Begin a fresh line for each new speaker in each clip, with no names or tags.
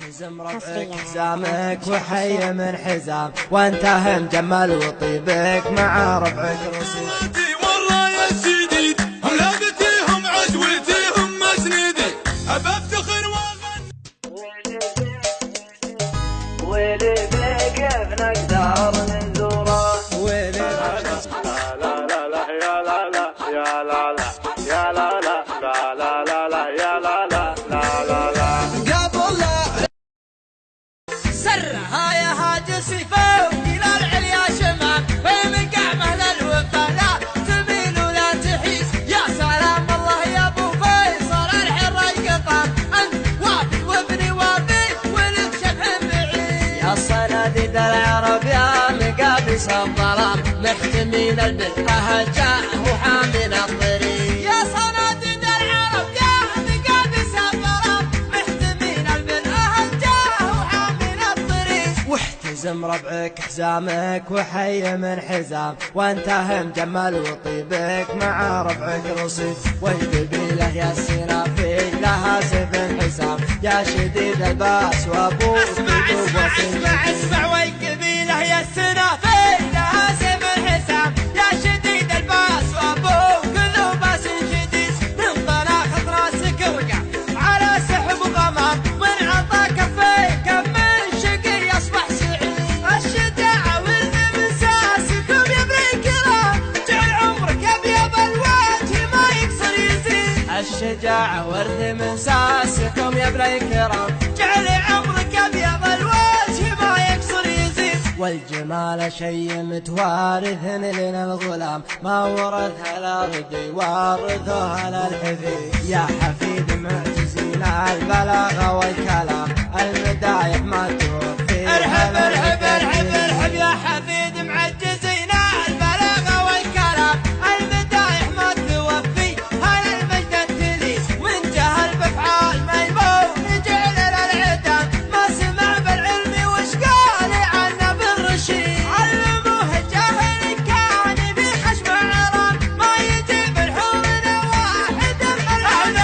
واحتزم ربعك حزامك وحي من حزام، وانت مجمل وطيبك مع ربعك رصيد.
والراية الجديد هم لابتيهم عجوتيهم مسندي، أبى أفتخر وأغني.
ويلي بك كيف نقدر نزوره، ويلي
لا لا لا لا يا لا لا يا لا لا يا لا لا لا لا لا لا يا لا لا لا لا لا.
قبل سرها يا هاجسي فوق إلى العليا شمال، فمن قعمه للوفا لا تميل ولا تحيس. يا سلام الله يا ابو فيصل الحر القطام، انت وافي وابني وافي ولك شبح بعيد. يا صناديد العرب يا مقابس الظلام، محتمين البدعه جاء وحامل الطريق. يا صناديد العرب يا مقابس الظلام، محتمين البدعه جاء وحامل الطريق. واحتزم ربعك حزامك وحي من حزام، وانت مجمل وطيبك مع ربعك رصيد. والقبيله يا السنافي لها سيف حسام، يا شديد الباس وابوك اسمع والقبيله يا السنافي لها سيف حسام، يا شديد الباس وابوك ذو باس شديد. من طلاق راسك وقع على سحب غمام، وان عطى كفيك من شقي يصبح سعيد. الشجاعه ولد من ساسكم يا ابن الكرام، جعل عمرك ابيض الوجه ما يقصر يزيد. الشجاعه ورث من ساسكم يا ابن الكرام، جعل عمرك ابيض الوجه ما يقصر يزيد. والجمال شيء متوارث لنا الغلام، ما ورثها الارض يورثها للحفيد. يا حفيد معجزين البلاغه والكلام، المدايح ما توفي. ارحب ارحب ارحب ارحب يا حفيد معجزين البلاغه والكلام، المدايح ما توفي هل المجد التلي. من جهل بافعال ميمون جعل للعدام، ما سمع بالعلم وش قال عنه بالرشيد. علموه الجاهل كان في خشم عرام، ما يجيب الحور واحد ملعون.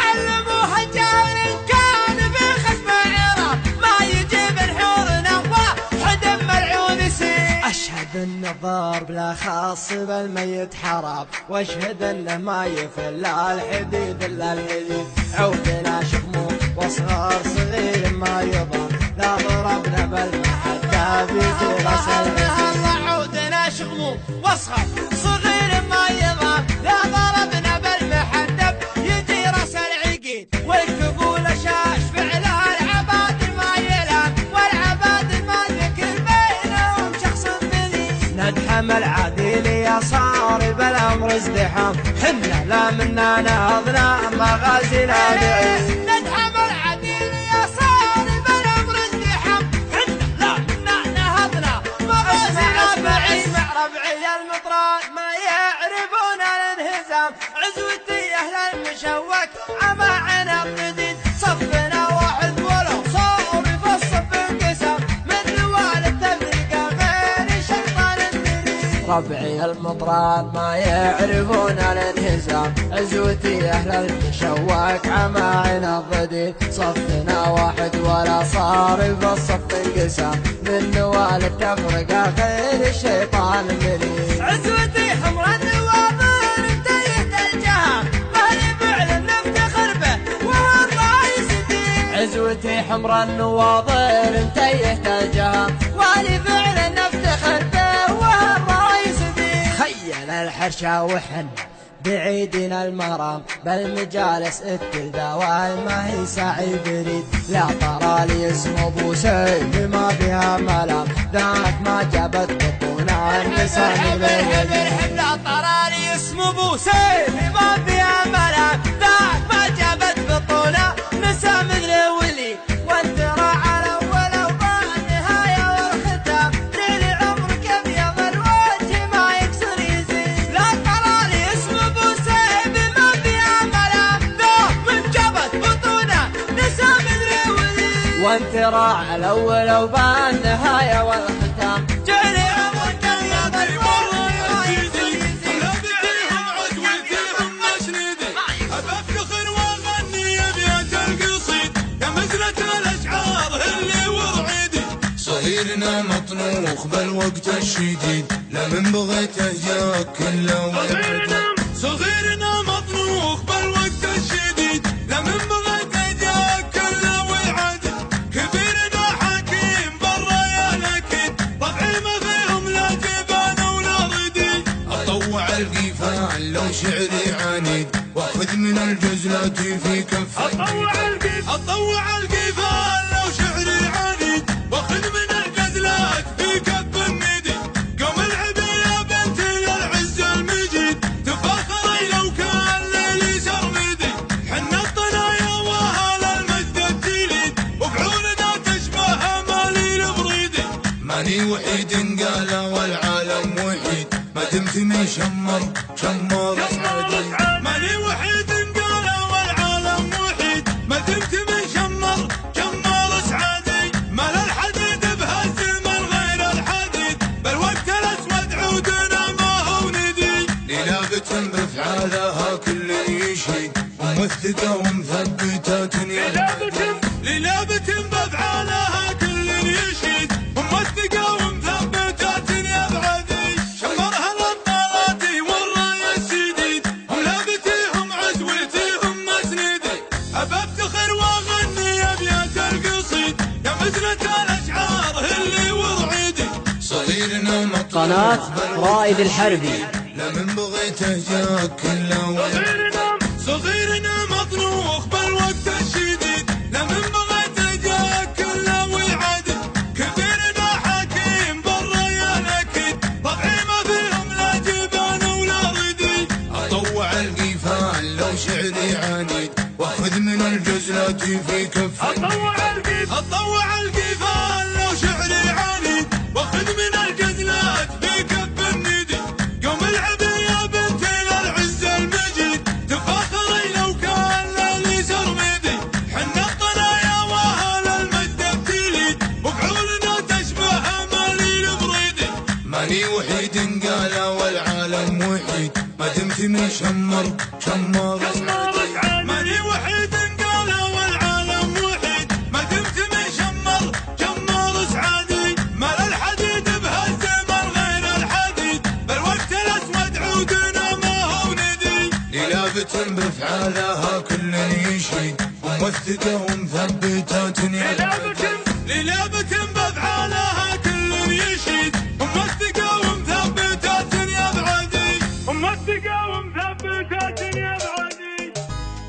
علموه الجاهل كان في خشم عرام، ما يجيب الحور واحد ملعون سيد. اشهد ان الضرب لا خاص بالميت حرام، واشهد انه ما يفل الحديد الا الحديد. عودنا شخمون واصغر صغير ما يضام، لا ضربنا بالمحدة في راس العيد. عودنا شخمون واصغر صغير ما يضام، لا ضربنا بالمحدة يجي راس العقيد. والكفول شاش فعل العباد ما يلام، والعباد ما ذكر بينهم شخص ذليل. ندحم العديل يا صارب الامر ازدحام، حنا لا منا نهضنا مغازينا بعيد. ندحم العديل يا صارب الامر ازدحام، حنا لا منا نهضنا مغازينا بعيد. اسمع ربعي المطران ما يعرفون الانهزام، عزوتي اهل المشوك عما عنب جديد. صفنا واحد ولو صار في الصف انقسام، من نوال التفرقه غير شيطان الدليل. ربعي المطران ما يعرفون الانهزام، عزوتي اهل المشوك عما عنب جديد. صفنا واحد ولا صار في الصف انقسام، من نوال التفرقه غير الشيطان المريد. عزوتي حمر النواظر انتهت الجهام، مالي فعل نفتخر به وهو الرئيس الدين. عزوتي حمر النواظر انتهت الجهام، مالي فعل نفتخر به وهو الرئيس الدين. خيل الحرشا وحن بعيدنا المرام، بالمجالس التلداوال ما هي سعي بريد. لا طرالي اسم ابو سيف ما بها ملام، ذاك ما جابت بطونا النساء بالحب. لا طرالي اسم ابو سيف ما بها ملام، ذاك ما جابت بطونا نساء مثل ولي. وانت راعى الاول والنهايه والختام، ليلي عمرك ابيض الوجه ما يكسر يزيد. لا طرالي اسم ابو سيف ما بها ملام، ذاك من جابت بطونا نساء مثل ولي. وانت راعى الاول وبالنهايه والختام، جعل عمرك ابيض الوجه.
لابتيهم عجوتيهم مسندي، أبى أفتخر وأغني أبيات القصيد، يا مزرة الأشعار
صغيرنا مطنوخ بالوقت الشديد، لمن بغيته جاك كله والعدل. صغيرنا مطنوخ بالوقت الشديد، لمن بغيته جاك كله والعدل. كبيرنا حكيم بالريال اكيد، طبعي ما فيهم لا جبان ولا ضدي. اطوع القيفان لو شعري عنيد، واخذ من الجزلات في كفي. اطوع القيفان لو شعري عنيد، واخذ من الجزلات في كف الندي. قوم العبي يا بنتي العز المجيد، تفاخري لو كان ليلي سرمدي. حنا الطنايا واهل المجد الجليد، وبعوننا تشبه امالي البريدي. ماني وحيد قال والعالم وحيد، ما تمثمي شمر اسعدي. ماني وحيد قال والعالم وحيد، ما تمثمي شمر اسعدي. ما للحديد بهالزمن غير الحديد، بالوقت الاسود عودنا ما هو ندي. للابة بافعالها كل يشيد، وموثقة ومثبتة للابة بافعالها كل يشيد، وموثقة ومثبتة يا بعدي. شمرها الابطالاتي والراي السديد، هم لابتيهم عزوتيهم مسندي. ابى افتخر واغني ابيات القصيد، يا مزنة الاشعار اللي وضعيدي. صغيرنا مطلوب
قناة رائد الحربي،
لمن بغيته جاك كله والعدل. صغيرنا مطنوخ بالوقت الشديد، لمن بغيته جاك كله والعدل. كبيرنا حكيم بالريال اكيد، طبعي ما فيهم لا جبان ولا ضدي. اطوع القيفان لو شعري عنيد، واخذ من الجزلات في كفي. اطوع القيفان لو شعري عنيد، واخذ من الجزلات في كف الندي. قوم العبي يا بنتي العز المجيد، تفاخري لو كان ليلي سرمدي. حنا الطنايا واهل المجد الجليد، وبعوننا تشبه امالي البريدي. ماني وحيد قال والعالم وحيد، ما تمثمي شمر اسعدي. ماني وحيد قال والعالم وحيد، ما تمثمي شمر اسعدي. ما للحديد بهالزمن غير الحديد، بالوقت الاسود عودنا ما هو ندي. للابة بافعالها كل يشيد، وموثقة ومثبتة يا بعدي. للابة بافعالها كل يشيد، وموثقة ومثبتة يا بعدي.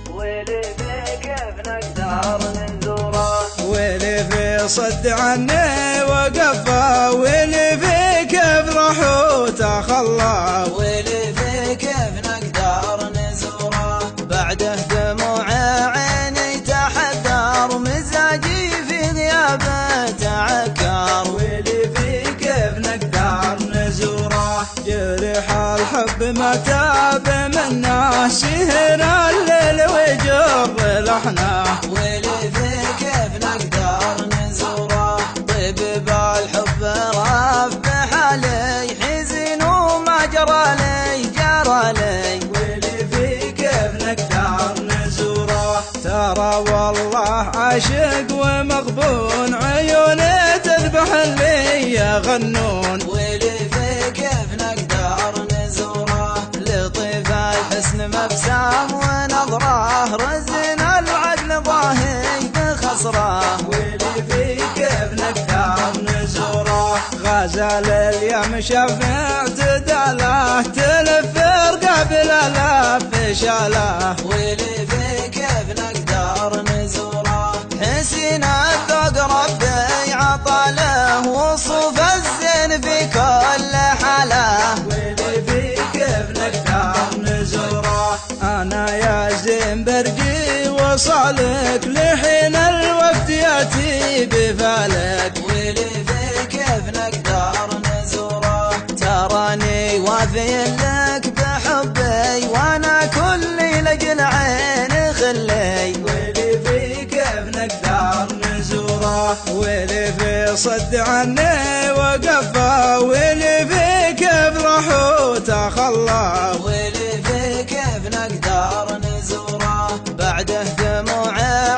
ويلي في كيف نقدر نزوره،
ويلي في صد عني وقفه، ويلي في كيف راح وتخلى.
ويلي في كيف نقدر نزوره، بعده دموع عيني تحذر، مزاجي في غيابه تعكر.
ويلي في كيف نقدر نزوره، جرح الحب ما تاب منه، شهر الليل ويجر لحنه.
ويلي في كيف نقدر نزوره، طيب بالحب راف بحالي، حزين وما جرى لي.
ويلي في كيف نقدر نزوره، ترى والله عاشق ومغبون، عيوني تذبح اللي يغنون.
ويلي في كيف نقدر نزوره، لطيف الحسن مبسام ونظره، رزنا العدل ضاهي بخسره.
ويلي في كيف نقدر نزوره، غزل اليوم شفع تداله، تلف قبل الاف شاله.
ويلي في كيف نقدر نزوره، حسين الذوق ربي عطاله، وصف الزين في كل حاله.
ويلي في كيف نقدر نزوره، انا يا زين برجي وصالك، لحين الوقت ياتي بفالك.
ويلي في كيف نقدر نزوره، تراني وافي لك بحبي، وانا كلي لجل عين خلي.
ويلي في كيف نقدر نزوره، ويلي في صد عني وقفه، ويلي في كيف راح وتخلى.
ويلي في كيف نقدر نزوره، بعده دموع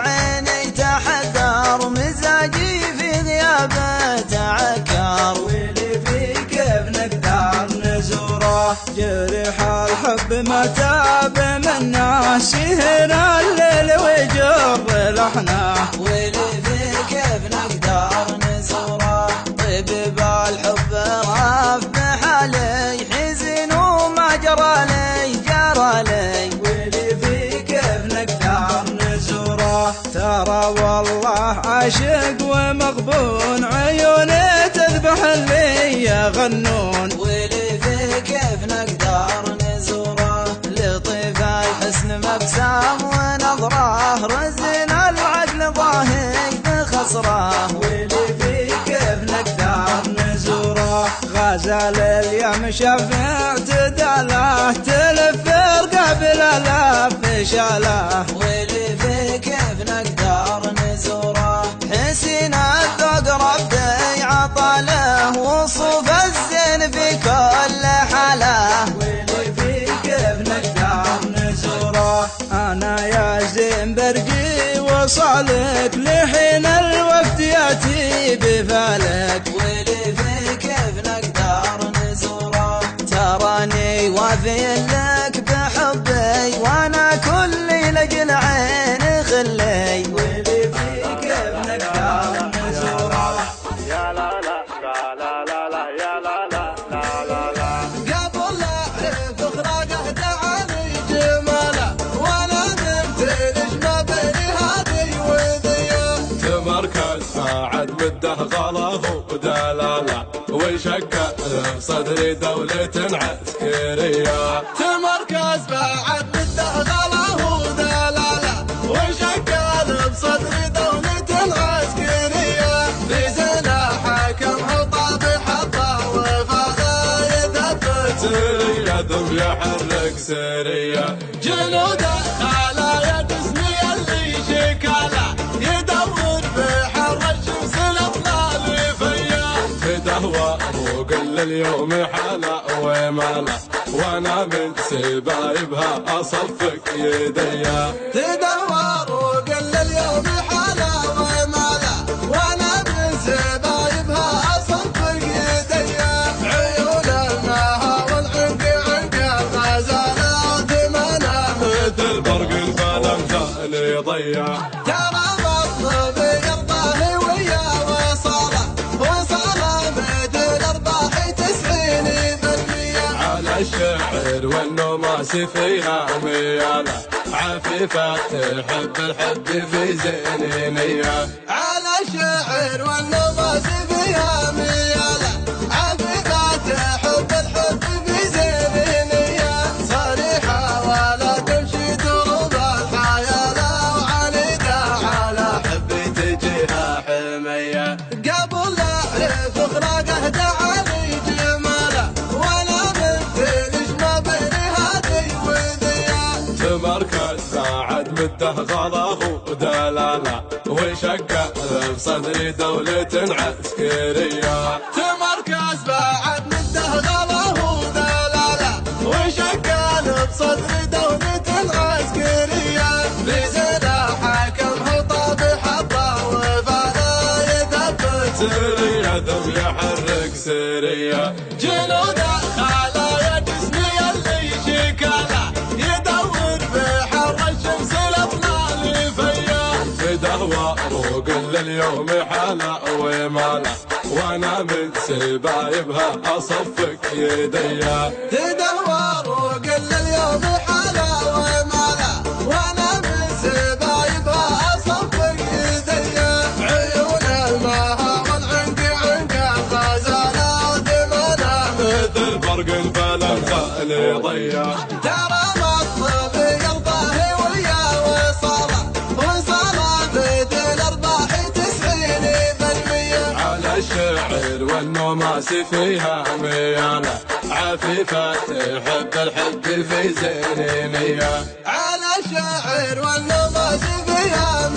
عيني تحذر، مزاجي في غيابه تعكر.
عاشق ومغبون عيوني تذبح اللي يغنون
واللي في كيف نقدر نزوره لطيف الحسن مبسام ونظره رزنا العقل ضاهي بخسره
واللي في كيف نقدر نزوره غزال اليوم شفع تداله تلف قبل الاف شاله
واللي في كيف نقدر نزوره حسين الذوق ربي عطاله وصف الزين في كل حاله
واللي في كيف نقدر نزوره انا يا زين برقي وصالك لحين الوقت ياتي بفالك
واللي في كيف نقدر نزوره تراني وافي لك بحبي وانا كل لجل عين خلي
واللي في كيف نقدر نزوره
يا لا لا لا لا لا لا يا لا لا لا لا لا
قبل لا اعرف اخراقه دعاني جماله وانا نمتلج ما بين هذي وذي
تمركز بعد مده غلاه ودلاله وشكل صدري دولة عسكرية
تمركز بعد مده غلاه ودلاله وشكل بصدري دولة عسكرية في زنا حكم حطه بحطه وفاقه يثبت
سرية دم يحرك سرية
جنوده خلايا جسمي اللي شكاله يدور بحر الشمس الاطلال فيا
تدهوى وقل اليوم حلا ومالا وانا من سبايبها اصفق يديا
تدور وقل اليوم حلا وماله وانا من سبايبها اصفق يديا عيون المها والعنق عنق الغزاله وثمنه
مثل برق الفلم ثاني ضيع
ترى مطلب يرضاه ويا وصاله مثل ارباح 90%
على الشعر والنماس فيها ميالة عفيفة تحب الحب في زينية
على الشعر والنماس فيها مياله عفيفة تحب الحب في زينية صريحة ولا تمشي دروب الحياة وعنيدة على
حبي تجيها حمية
قبل لا اعرف اخراقه دعاني جماله وانا مثلج ما بين هذي وذي
تمركز بعد مده غلاه ودلاله وشكل بصدري دولة عسكرية
تمركز بعد مده غلاه ودلاله وشكل بصدر دولة عسكرية بزنا حكم حطه بحطه وفانا يثبت
سرية دم يحرك سرية
جنوده خلايا جسمي اللي شكاله يدور بحر الشمس الاطلال فيا
تدهوى وقل اليوم حلا ومالا وانا من سبايبها اصفق يديا
تدور وقل اليوم حلا وماله وانا من سبايبها اصفق يديا عيون المها والعنق عنق الغزاله وثمنه
مثل برق الفلم ثاني ضيع
ترى مطلب يرضاه ويا وصاله مثل ارباح 90%
على الشعر والنماس فيها ميالة عفيفة تحب الحب في زينية
على الشعر والنماس فيها